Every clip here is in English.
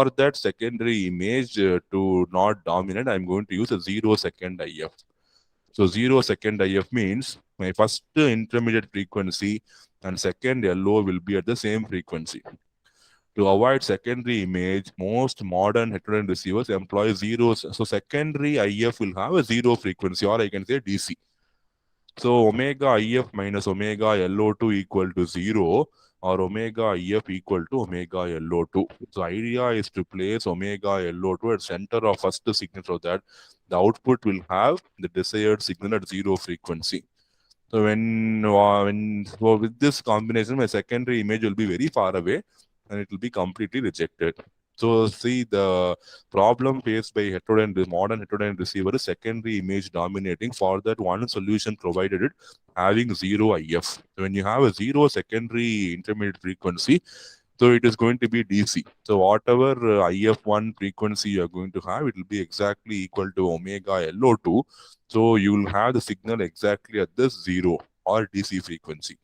For that secondary image to not dominate, I'm going to use a 0-second IF. So 0-second IF means my first intermediate frequency and second LO will be at the same frequency. To avoid secondary image, most modern heterodyne receivers employ zeros. So secondary IF will have a zero frequency, or I can say DC. So omega IF minus omega LO2 equal to 0, or omega IF equal to omega LO2. So idea is to place omega LO2 at center of first signal so that the output will have the desired signal at zero frequency. So so with this combination, my secondary image will be very far away and it will be completely rejected. So see, the problem faced by modern heterodyne receiver is secondary image dominating. For that, one solution provided it having zero IF. So when you have a zero secondary intermediate frequency, so it is going to be DC. So whatever IF1 frequency you are going to have, it will be exactly equal to omega LO2. So you will have the signal exactly at this zero or DC frequency.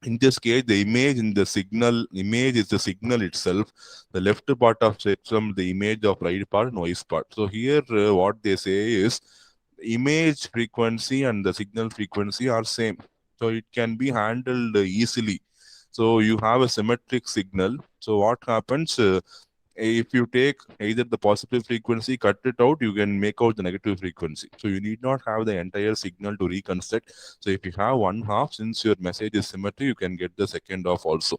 In this case, the image is the signal itself. The left part of spectrum, the image of right part, noise part. So here, what they say is image frequency and the signal frequency are same. So it can be handled easily. So you have a symmetric signal. So what happens? If you take either the positive frequency, cut it out, you can make out the negative frequency. So you need not have the entire signal to reconstruct. So if you have one half, since your message is symmetry, you can get the second half also.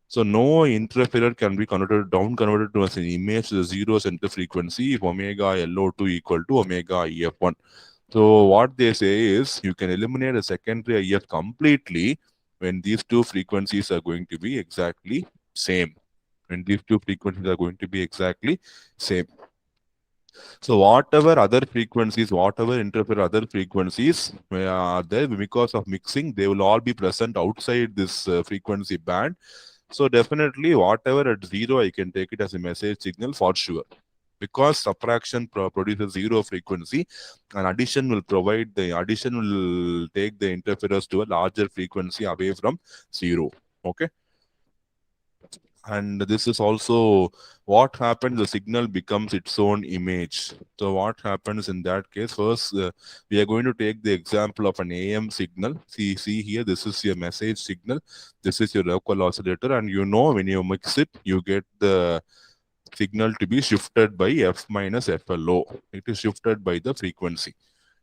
So no interferer can be converted to an image to the zero center frequency if omega LO2 equal to omega EF1. So what they say is you can eliminate a secondary IF completely when these two frequencies are going to be exactly same. When these two frequencies are going to be exactly same. So whatever other frequencies, whatever interfere other frequencies are there, because of mixing, they will all be present outside this frequency band. So definitely whatever at zero, I can take it as a message signal for sure. Because subtraction produces zero frequency, and addition will take the interference to a larger frequency away from zero. Okay. And this is also what happens, the signal becomes its own image. So what happens in that case? First, we are going to take the example of an AM signal. See here, this is your message signal, this is your local oscillator, and you know when you mix it, you get the signal to be shifted by F minus FLO. It is shifted by the frequency.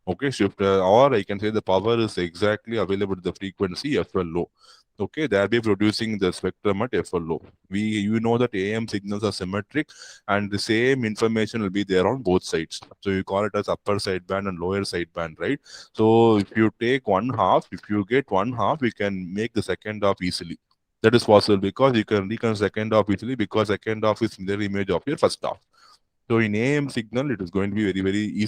Okay, or I can say the power is exactly available at the frequency FLO. Okay, they'll be producing the spectrum at FLO. You know that AM signals are symmetric and the same information will be there on both sides. So you call it as upper sideband and lower sideband, right? So if you take one half, if you get one half, we can make the second half easily. That is possible because you can reconstruct second half easily because second half is mirror image of your first half. So in AM signal, it is going to be very, very easy.